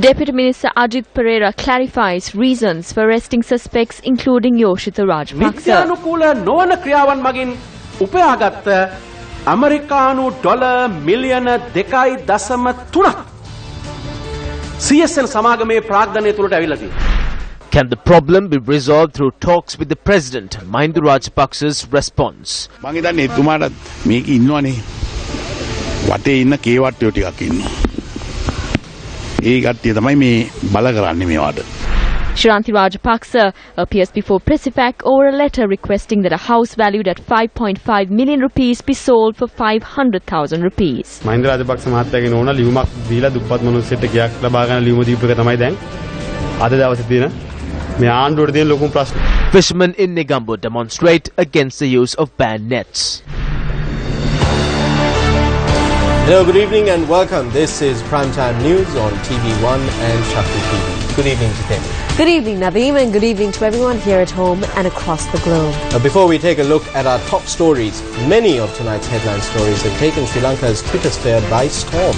Deputy Minister Ajit Pereira clarifies reasons for arresting suspects including Yoshitha Rajapaksa. නිත්‍යානුකූල නොවන ක්‍රියාවන් මගින් උපයාගත් ඇමරිකානු ඩොලර් මිලියන 2.3ක් CSN සමාගමේ ප්‍රාග්ධනය තුලට ඇවිල්ලා තියෙනවා. Can the problem be resolved through talks with the President? Mahinda Rajapaksa's response. මම හිතන්නේ එතුමාට මේක ඉන්නවනේ. වටේ ඉන්න කේවට්ටියෝ ටිකක් ඉන්නවා. ඒ කට්ටිය තමයි මේ බල කරන්නේ මේවට. Shanti Rajapaksa appears before Presipac over a letter requesting that a house valued at 5.5 million rupees be sold for 500,000 rupees. Mahinda Rajapaksa මහත්තයාගේ නෝනා ලියුමක් දීලා දුප්පත් මිනිස්සුන්ට ගයක් ලබා ගන්න ලියුම දීපු එක තමයි දැන් අද දවසේ තියෙන මේ ආණ්ඩුවට තියෙන ලොකුම ප්‍රශ්න. Fishermen in Negombo demonstrate against the use of banned nets. Hello, good evening and welcome. This is Primetime News on TV1 and Shakti TV. Good evening to Temi. Good evening, Naveem, and good evening to everyone here at home and across the globe. Before we take a look at our top stories, many of tonight's headline stories have taken Sri Lanka's Twitter sphere by storm.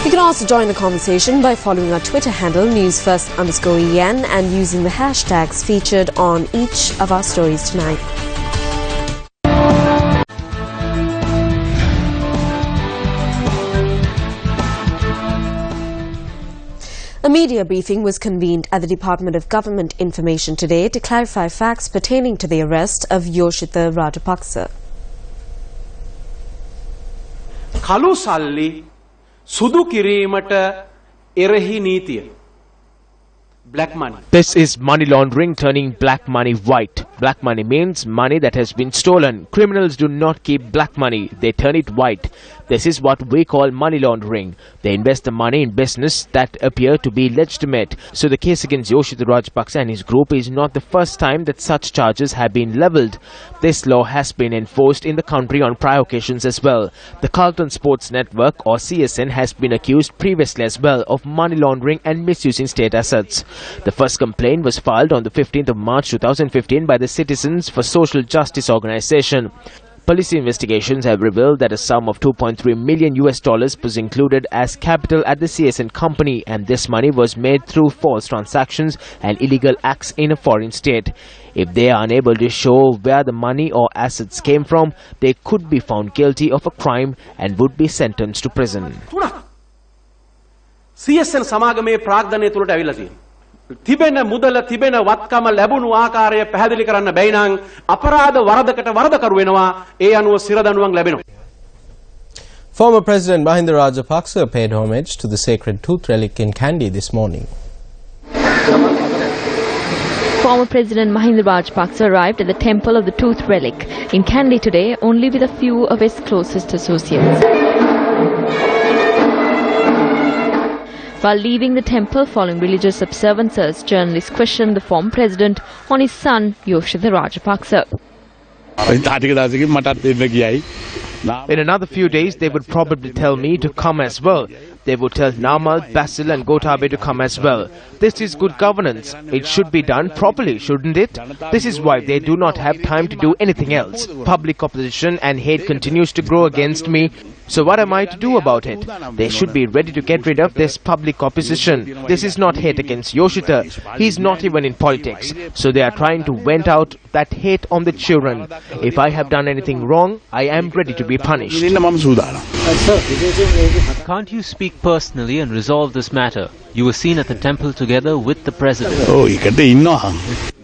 You can also join the conversation by following our Twitter handle, Newsfirst_EN, and using the hashtags featured on each of our stories tonight. A media briefing was convened at the Department of Government Information today to clarify facts pertaining to the arrest of Yoshitha Rajapaksa. කළු සල්ලි සුදු කිරීමට එරෙහි නීතිය. Black money. This is money laundering turning black money white. Black money means money that has been stolen. Criminals do not keep black money, they turn it white. This is what we call money laundering. They invest the money in business that appear to be legitimate. So the case against Yoshitha Rajapaksa and his group is not the first time that such charges have been levelled. This law has been enforced in the country on prior occasions as well. The Carlton Sports Network or CSN has been accused previously as well of money laundering and misusing state assets. The first complaint was filed on the 15th of March 2015 by the Citizens for Social Justice organization. Police investigations have revealed that a sum of $2.3 million was included as capital at the CSN company, and this money was made through false transactions and illegal acts in a foreign state. If they are unable to show where the money or assets came from, they could be found guilty of a crime and would be sentenced to prison. CSN සමාගමේ ප්‍රාග්ධනය තුලට ඇවිල්ලා තියෙනවා. තිබෙන මුදල තිබෙන වත්කම ලැබුණු ආකාරය පැහැදිලි කරන්න බැයි නම් අපරාධ වරදකට වරදකරු වෙනවා. ඒ අනුව සිරදඬුවම් ලැබෙනවා. Former President Mahinda Rajapaksa paid homage to the sacred tooth relic in Kandy this morning. Former President Mahinda Rajapaksa arrived at the temple of the tooth relic in Kandy today only with a few of his closest associates. While leaving the temple following religious observances, journalists questioned the former president on his son, Yoshitha Rajapaksa. In another few days, they would probably tell me to come as well. They would tell Namal, Basil and Gotabe to come as well. This is good governance. It should be done properly, shouldn't it? This is why they do not have time to do anything else. Public opposition and hate continues to grow against me. So what am I to do about it? They should be ready to get rid of this public opposition. This is not hate against Yoshitha. He is not even in politics. So they are trying to vent out that hate on the children. If I have done anything wrong, I am ready to be punished. Can't you speak personally and resolve this matter? You were seen at the temple together with the president.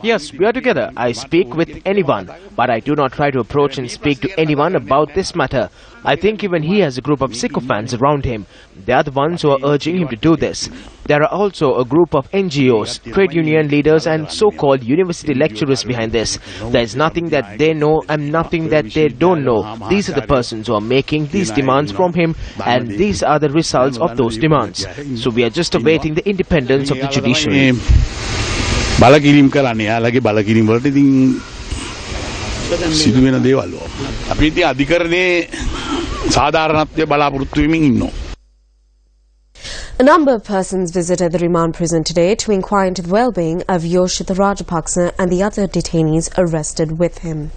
Yes, we are together. I speak with anyone, but I do not try to approach and speak to anyone about this matter. I think even he has a group of sycophants around him. They are the ones who are urging him to do this. There are also a group of NGOs, trade union leaders and so-called university lecturers behind this. There is nothing that they know and nothing that they don't know. These are the persons who are making these demands from him, and these are the results of those demands. So we are just awaiting the independence of the judiciary. බලකිරීම කරන්නේ යාලගේ බලකිරීම වලට ඉතින් සිදුවෙන දේවල්. අපි ඉතින් අධිකරණයේ සාධාරණත්වය බලාපොරොත්තු වෙමින් ඉන්නවා. A number of persons visited the remand prison today to inquire into the well-being of Yoshitha Rajapaksa and the other detainees arrested with him.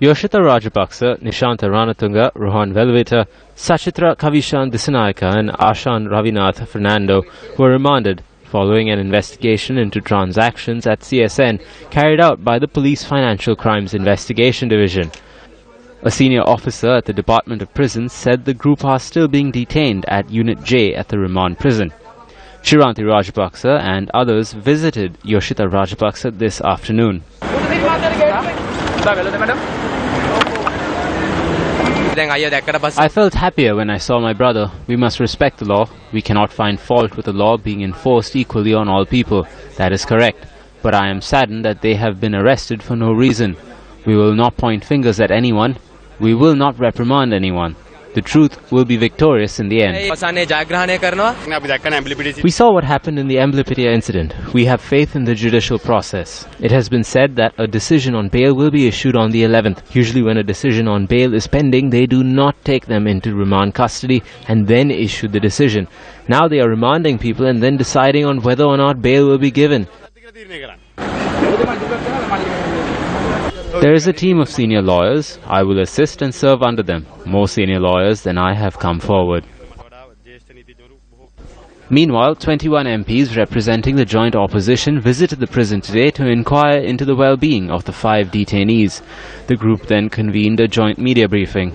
Yoshitha Rajapaksa, Nishantha Ranatunga, Rohan Velveta, Sachitra Kavishan Disanayaka and Ashan Ravinath Fernando were remanded following an investigation into transactions at CSN carried out by the Police Financial Crimes Investigation Division. A senior officer at the Department of Prisons said the group are still being detained at Unit J at the remand prison. Shiranti Rajapaksa and others visited Yoshitha Rajapaksa this afternoon. I felt happier when I saw my brother. We must respect the law. We cannot find fault with the law being enforced equally on all people. That is correct. But I am saddened that they have been arrested for no reason. We will not point fingers at anyone. We will not reprimand anyone. The truth will be victorious in the end. We saw what happened in the Amblipitia incident. We have faith in the judicial process. It has been said that a decision on bail will be issued on the 11th. Usually when a decision on bail is pending, they do not take them into remand custody and then issue the decision. Now they are remanding people and then deciding on whether or not bail will be given. There is a team of senior lawyers. I will assist and serve under them. More senior lawyers than I have come forward. Meanwhile, 21 MPs representing the joint opposition visited the prison today to inquire into the well-being of the 5 detainees. The group then convened a joint media briefing.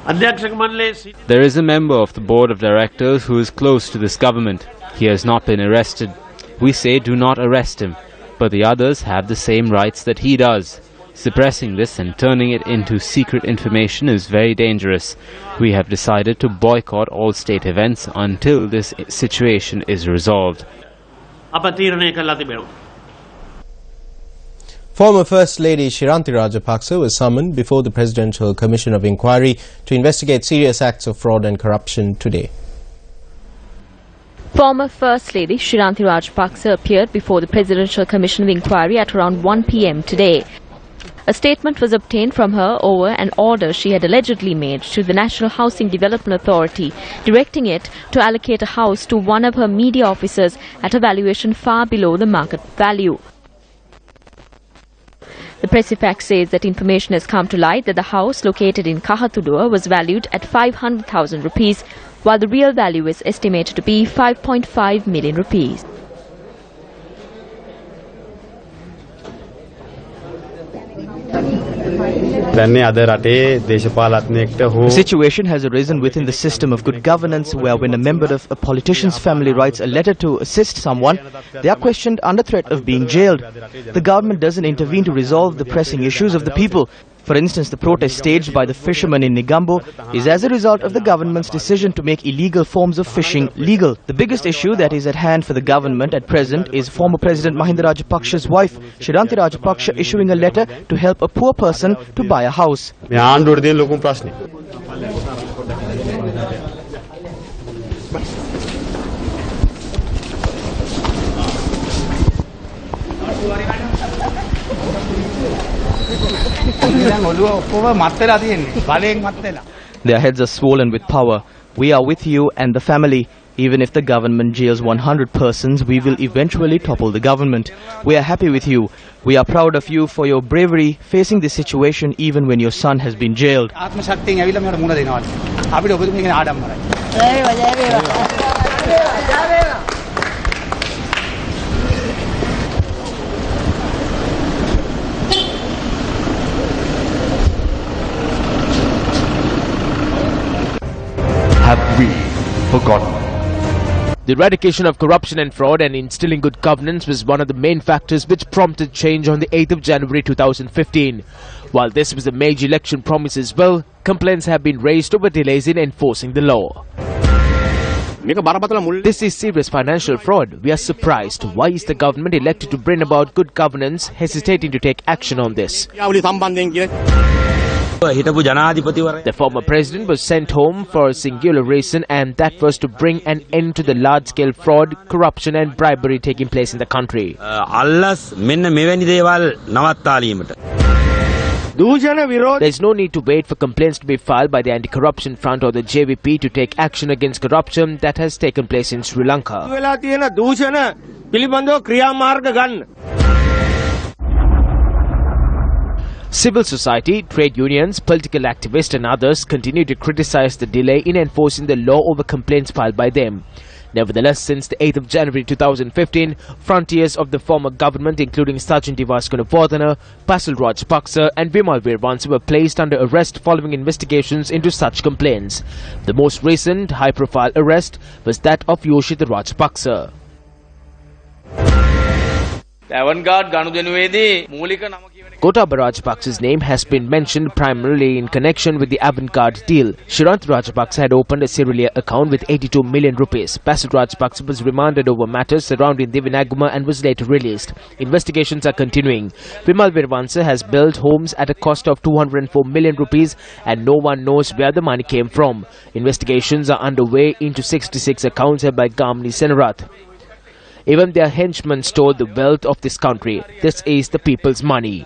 There is a member of the board of directors who is close to this government. He has not been arrested. We say do not arrest him. But the others have the same rights that he does. Suppressing this and turning it into secret information is very dangerous. We have decided to boycott all state events until this situation is resolved. Former First Lady Shiranti Rajapaksa was summoned before the Presidential Commission of Inquiry to investigate serious acts of fraud and corruption today. Former First Lady Shiranti Rajapaksa appeared before the Presidential Commission of Inquiry at around 1 p.m. today. A statement was obtained from her over an order she had allegedly made to the National Housing Development Authority, directing it to allocate a house to one of her media officers at a valuation far below the market value. The Presifax says that information has come to light that the house located in Kahatudua was valued at 500,000 rupees, while the real value is estimated to be 5.5 million rupees. The situation has arisen within the system of good governance where when a member of a politician's family writes a letter to assist someone, they are questioned under threat of being jailed. The government doesn't intervene to resolve the pressing issues of the people. For instance, the protest staged by the fishermen in Negombo is as a result of the government's decision to make illegal forms of fishing legal. The biggest issue that is at hand for the government at present is former President Mahinda Rajapaksa's wife, Shiranti Rajapaksa, issuing a letter to help a poor person to buy a house. Their heads are swollen with power. We are with you and the family. Even if the government jails 100 persons, we will eventually topple the government. We are happy with you. We are proud of you for your bravery facing this situation even when your son has been jailed. Have we forgotten? The eradication of corruption and fraud and instilling good governance was one of the main factors which prompted change on the 8th of January 2015. While this was a major election promise as well, complaints have been raised over delays in enforcing the law. This is serious financial fraud. We are surprised. Why is the government elected to bring about good governance hesitating to take action on this? The former president was sent home for a singular reason, and that was to bring an end to the large-scale fraud, corruption and bribery taking place in the country. There is no need to wait for complaints to be filed by the Anti-Corruption Front or the JVP to take action against corruption that has taken place in Sri Lanka. Civil society, trade unions, political activists and others continue to criticize the delay in enforcing the law over complaints filed by them. Nevertheless, since the 8th of January 2015, frontiers of the former government including Sergeant Divas Gunawardena, Basil Rajapaksa and Vimal Weerarwanse were placed under arrest following investigations into such complaints. The most recent high-profile arrest was that of Yoshida Rajapaksa. Gotabaya Rajapaksa's name has been mentioned primarily in connection with the avant-garde deal. Shirantha Rajapaksa had opened a Cerealia account with 82 million rupees. Basil Rajapaksa was remanded over matters surrounding Divi Naguma and was later released. Investigations are continuing. Vimal Weerarwanse has built homes at a cost of 204 million rupees and no one knows where the money came from. Investigations are underway into 66 accounts held by Gamini Senarath. Even their henchmen stole the wealth of this country. This is the people's money.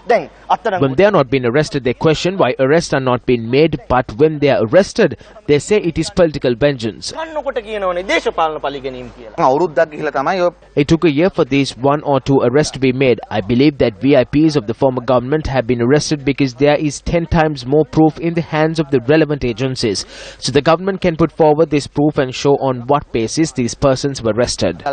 When they are not being arrested, they question why arrests are not being made, but when they are arrested, they say it is political vengeance. It took a year for these 1 or 2 arrests to be made. I believe that VIPs of the former government have been arrested because there is 10 times more proof in the hands of the relevant agencies. So the government can put forward this proof and show on what basis these persons were arrested.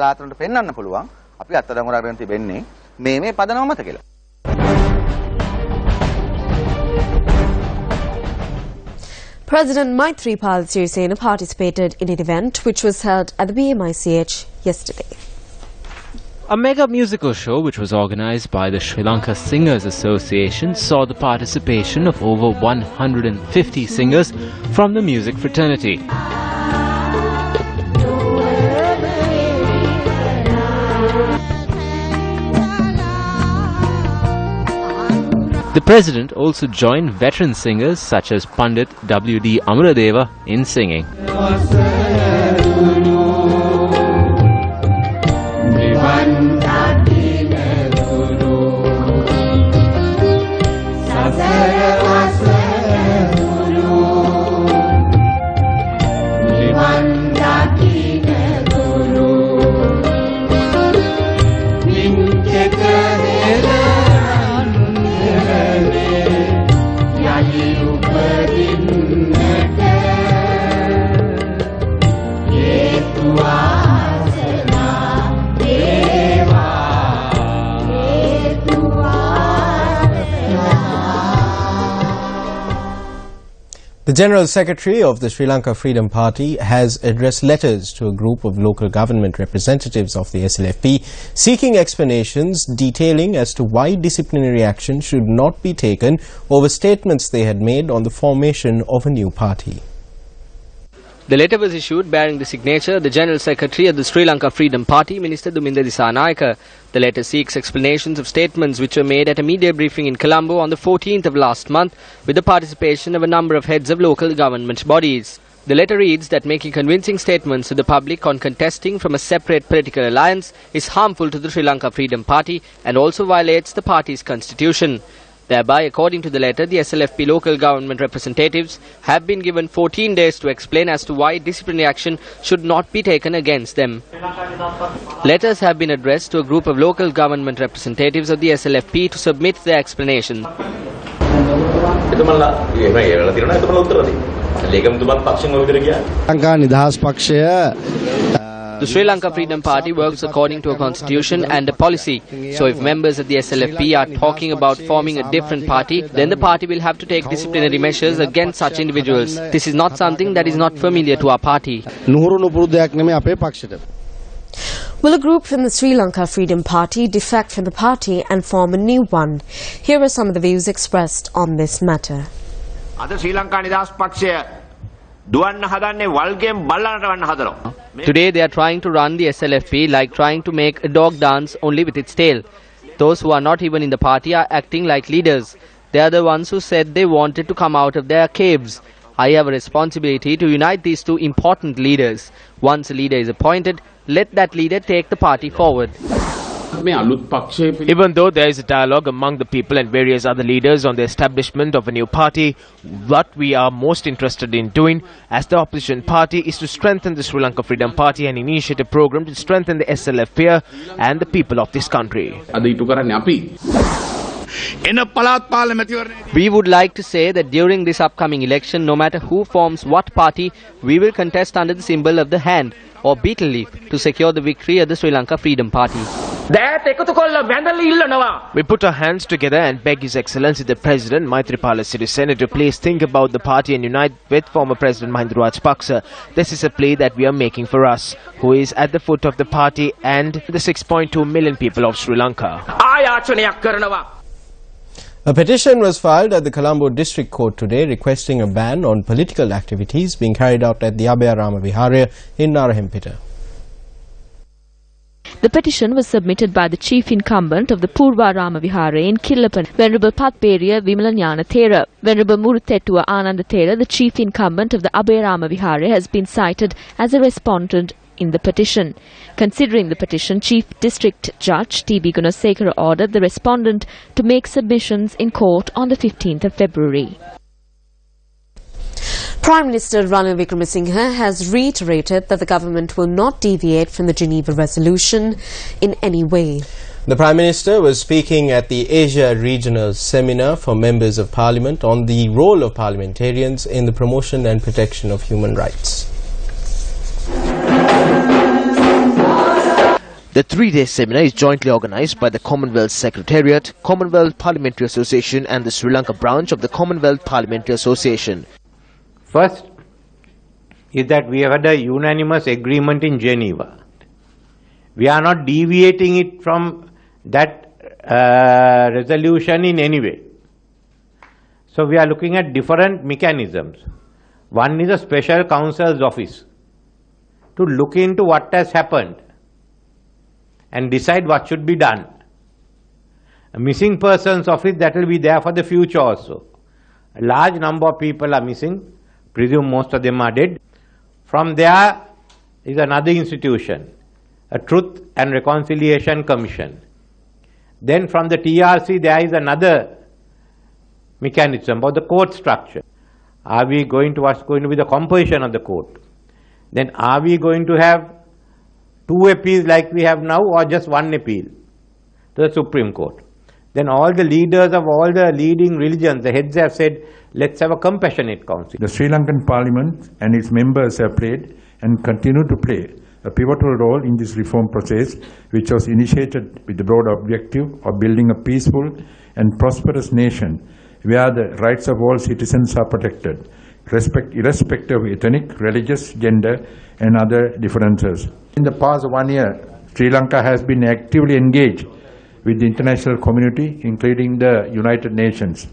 President Maithripala Sirisena participated in an event which was held at the BMICH yesterday. A mega musical show which was organized by the Sri Lanka Singers Association saw the participation of over 150 singers from the music fraternity. The president also joined veteran singers such as Pandit W.D. Amuradeva in singing. The General Secretary of the Sri Lanka Freedom Party has addressed letters to a group of local government representatives of the SLFP seeking explanations detailing as to why disciplinary action should not be taken over statements they had made on the formation of a new party. The letter was issued bearing the signature of the General Secretary of the Sri Lanka Freedom Party, Minister Duminda Dissanayake. The letter seeks explanations of statements which were made at a media briefing in Colombo on the 14th of last month with the participation of a number of heads of local government bodies. The letter reads that making convincing statements to the public on contesting from a separate political alliance is harmful to the Sri Lanka Freedom Party and also violates the party's constitution. Thereby, according to the letter, the SLFP local government representatives have been given 14 days to explain as to why disciplinary action should not be taken against them. Letters have been addressed to a group of local government representatives of the SLFP to submit their explanation. The Sri Lanka Freedom Party works according to a constitution and a policy. So if members of the SLFP are talking about forming a different party, then the party will have to take disciplinary measures against such individuals. This is not something that is not familiar to our party. Will a group from the Sri Lanka Freedom Party defect from the party and form a new one? Here are some of the views expressed on this matter. Today they are trying to run the SLFP like trying to make a dog dance only with its tail. Those who are not even in the party are acting like leaders. They are the ones who said they wanted to come out of their caves. I have a responsibility to unite these two important leaders. Once a leader is appointed, let that leader take the party forward. Even though there is a dialogue among the people and various other leaders on the establishment of a new party, what we are most interested in doing as the opposition party is to strengthen the Sri Lanka Freedom Party and initiate a program to strengthen the SLF here and the people of this country. We would like to say that during this upcoming election, no matter who forms what party, we will contest under the symbol of the hand or beetle leaf to secure the victory of the Sri Lanka Freedom Party. We put our hands together and beg His Excellency the President Maithripala Sirisena to please think about the party and unite with former President Mahinda Rajapaksa. This is a plea that we are making for us, who is at the foot of the party and the 6.2 million people of Sri Lanka. A petition was filed at the Colombo District Court today requesting a ban on political activities being carried out at the Abhayarama Viharaya in Narahimpeta. The petition was submitted by the chief incumbent of the Purva Rama Viharaya in Killapan, Venerable Patperiya Vimalanyana Thera. Venerable Muruthettua Ananda Thera, the chief incumbent of the Abhayarama Viharaya, has been cited as a respondent in the petition. Considering the petition, Chief District Judge T.B. Gunasekara ordered the respondent to make submissions in court on the 15th of February. Prime Minister Ranil Wickremesinghe has reiterated that the government will not deviate from the Geneva Resolution in any way. The Prime Minister was speaking at the Asia Regional Seminar for Members of Parliament on the role of parliamentarians in the promotion and protection of human rights. The three-day seminar is jointly organised by the Commonwealth Secretariat, Commonwealth Parliamentary Association and the Sri Lanka branch of the Commonwealth Parliamentary Association. First is that we have had a unanimous agreement in Geneva. We are not deviating it from that resolution in any way. So we are looking at different mechanisms. One is a special counsel's office to look into what has happened and decide what should be done. A missing persons office, that will be there for the future also. A large number of people are missing, presume most of them are dead. From there is another institution, a Truth and Reconciliation Commission. Then from the TRC there is another mechanism about the court structure. Are we going to, what's going to be the composition of the court? Then are we going to have two appeals like we have now, or just one appeal to the Supreme Court? Then all the leaders of all the leading religions, the heads have said, let's have a compassionate council. The Sri Lankan Parliament and its members have played and continue to play a pivotal role in this reform process, which was initiated with the broad objective of building a peaceful and prosperous nation where the rights of all citizens are protected, irrespective of ethnic, religious, gender and other differences. In the past 1 year, Sri Lanka has been actively engaged with the international community, including the United Nations.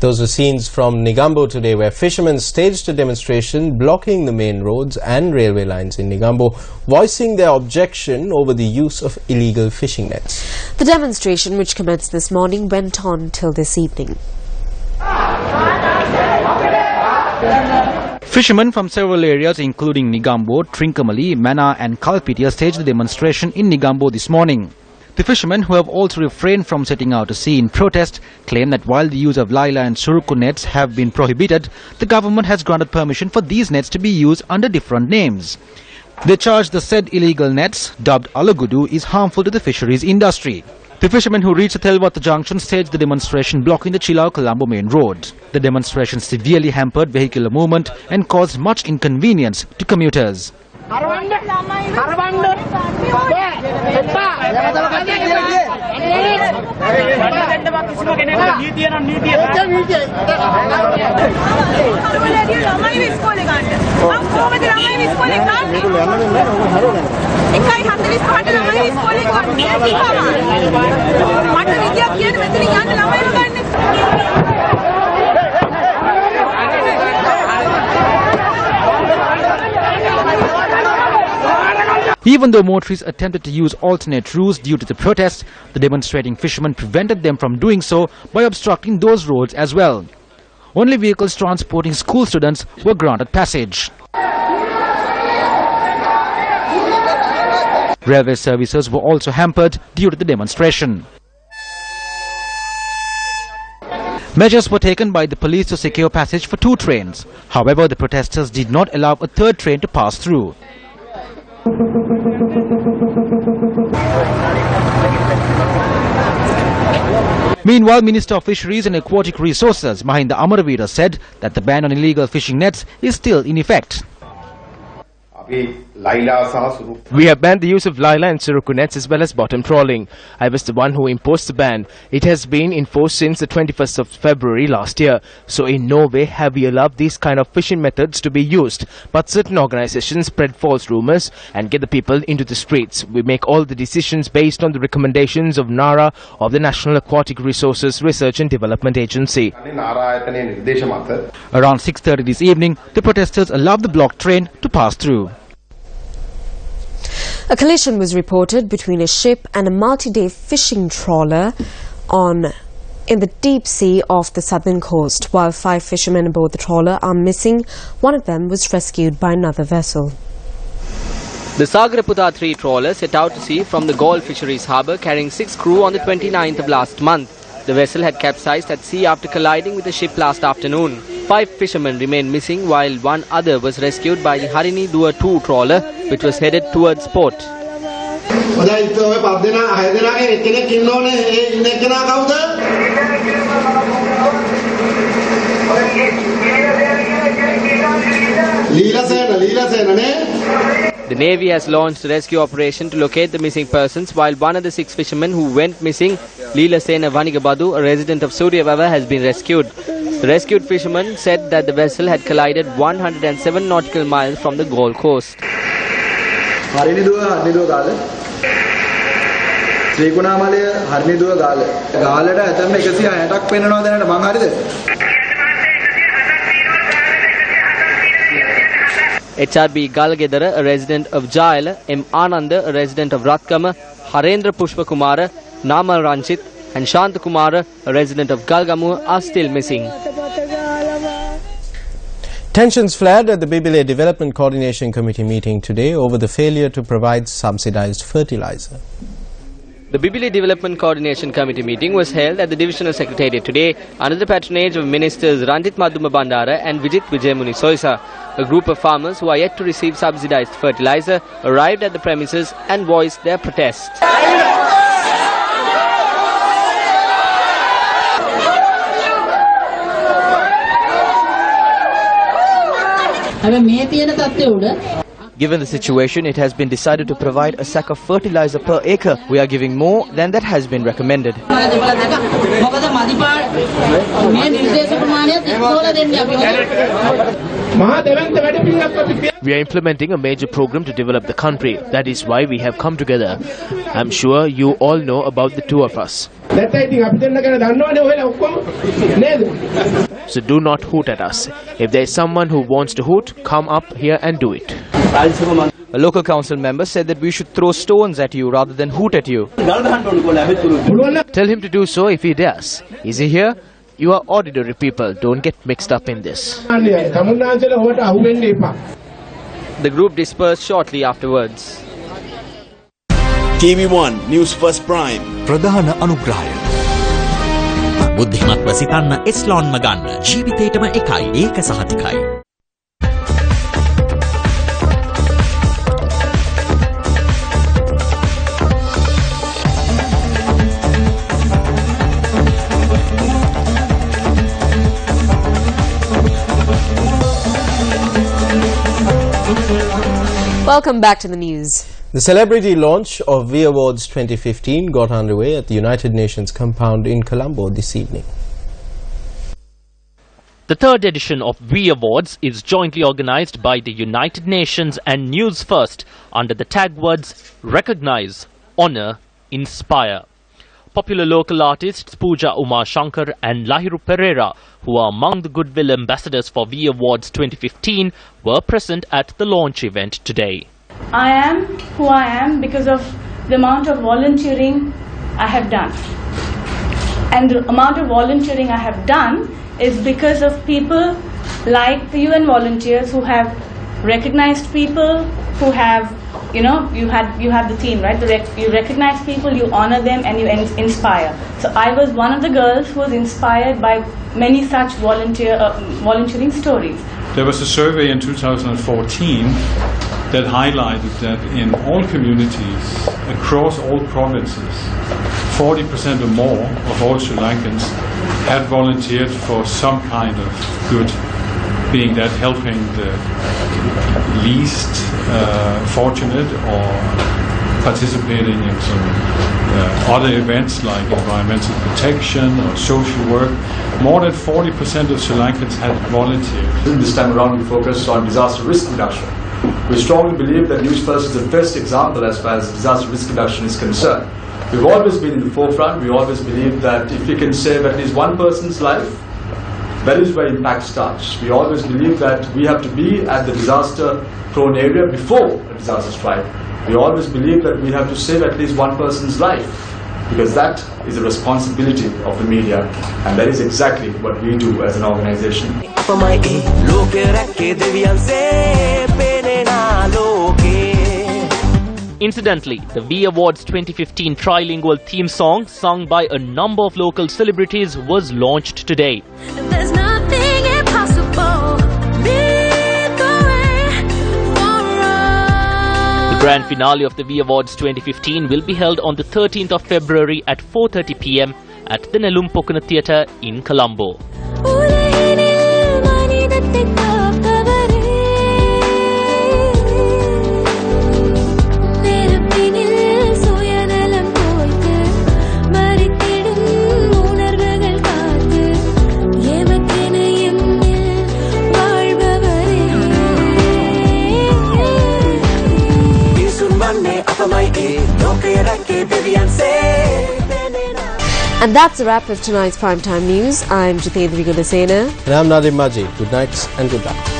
Those were scenes from Negombo today, where fishermen staged a demonstration blocking the main roads and railway lines in Negombo, voicing their objection over the use of illegal fishing nets. The demonstration, which commenced this morning, went on till this evening. Fishermen from several areas including Negombo, Trincomalee, Mana and Kalpitia staged the demonstration in Negombo this morning. The fishermen, who have also refrained from setting out to sea in protest, claim that while the use of Laila and Suruku nets have been prohibited, the government has granted permission for these nets to be used under different names. They charge the said illegal nets, dubbed Alagudu, is harmful to the fisheries industry. The fishermen who reached the Telwata junction staged the demonstration blocking the Chilao-Colombo main road. The demonstration severely hampered vehicular movement and caused much inconvenience to commuters. Even though motorists attempted to use alternate routes due to the protest, the demonstrating fishermen prevented them from doing so by obstructing those roads as well. Only vehicles transporting school students were granted passage. Railway services were also hampered due to the demonstration. Measures were taken by the police to secure passage for 2 trains. However, the protesters did not allow a 3rd train to pass through. Meanwhile, Minister of Fisheries and Aquatic Resources Mahinda Amaraveera said that the ban on illegal fishing nets is still in effect. We have banned the use of Laila and Suruku nets as well as bottom trawling. I was the one who imposed the ban. It has been enforced since the 21st of February last year. So in no way have we allowed these kind of fishing methods to be used. But certain organizations spread false rumors and get the people into the streets. We make all the decisions based on the recommendations of NARA, of the National Aquatic Resources Research and Development Agency. Around 6:30 this evening, the protesters allowed the blocked train to pass through. A collision was reported between a ship and a multi-day fishing trawler in the deep sea off the southern coast. While 5 fishermen aboard the trawler are missing, one of them was rescued by another vessel. The Sagaraputta 3 trawler set out to sea from the Galle Fisheries harbour carrying 6 crew on the 29th of last month. The vessel had capsized at sea after colliding with the ship last afternoon. 5 fishermen remained missing while one other was rescued by the Harini Dua 2 trawler which was headed towards port. The Navy has launched a rescue operation to locate the missing persons, while one of the 6 fishermen who went missing, Leela Sena Vanigabadu, a resident of Suryavava, has been rescued. The rescued fisherman said that the vessel had collided 107 nautical miles from the Gold Coast. HRB Galgedara, a resident of Jayala, M. Ananda, a resident of Ratkama, Harendra Pushpakumara, Namal Ranjit and Shantakumara, a resident of Galgamu, are still missing. Tensions flared at the Bibile Development Coordination Committee meeting today over the failure to provide subsidized fertilizer. The Bibile Development Coordination Committee meeting was held at the Divisional Secretariat today under the patronage of Ministers Randit Madhuma Bandara and Vijit Vijayamuni Soisa. A group of farmers who are yet to receive subsidized fertilizer arrived at the premises and voiced their protest. Given the situation, it has been decided to provide a sack of fertilizer per acre. We are giving more than that has been recommended. We are implementing a major program to develop the country. That is why we have come together. I'm sure you all know about the 2 of us. So do not hoot at us. If there is someone who wants to hoot, come up here and do it. A local council member said that we should throw stones at you rather than hoot at you. Tell him to do so if he does. Is he here? You are ordinary people. Don't get mixed up in this. The group dispersed shortly afterwards. TV1 News First Prime. ප්‍රධාන අනුග්‍රහය. බුද්ධිමත්ව සිතන්න එස්ලෝන් මගන්න. ජීවිතේටම එකයි. ඒක සහතිකයි. Welcome back to the news. The celebrity launch of V Awards 2015 got underway at the United Nations compound in Colombo this evening. The 3rd edition of V Awards is jointly organized by the United Nations and Newsfirst under the tag words Recognize, Honor, Inspire. Popular local artists Pooja Uma Shankar and Lahiru Pereira, who are among the Goodwill Ambassadors for V Awards 2015, were present at the launch event today. I am who I am because of the amount of volunteering I have done. And the amount of volunteering I have done is because of people like the UN volunteers who have recognized people, who have, you have the theme, right? You recognize people, you honor them, and you inspire. So I was one of the girls who was inspired by many such volunteering stories. There was a survey in 2014 that highlighted that in all communities across all provinces, 40% or more of all Sri Lankans had volunteered for some kind of good, being that helping the least fortunate or participating in some other events like environmental protection or social work. More than 40% of Sri Lankans had volunteered. This time around we focused on disaster risk reduction. We strongly believe that Newsfirst is the best example as far as disaster risk reduction is concerned. We've always been in the forefront. We always believe that if we can save at least one person's life, that is where impact starts. We always believe that we have to be at the disaster-prone area before a disaster strike. We always believe that we have to save at least one person's life, because that is a responsibility of the media, and that is exactly what we do as an organization. Incidentally, the V Awards 2015 trilingual theme song, sung by a number of local celebrities, was launched today. There's nothing impossible. The grand finale of the V Awards 2015 will be held on the 13th of February at 4:30 p.m. at the Nelumpokuna Theatre in Colombo. And that's a wrap of tonight's primetime news. I'm Jitendra Gulasena. And I'm Nadim Maji. Good night and good luck.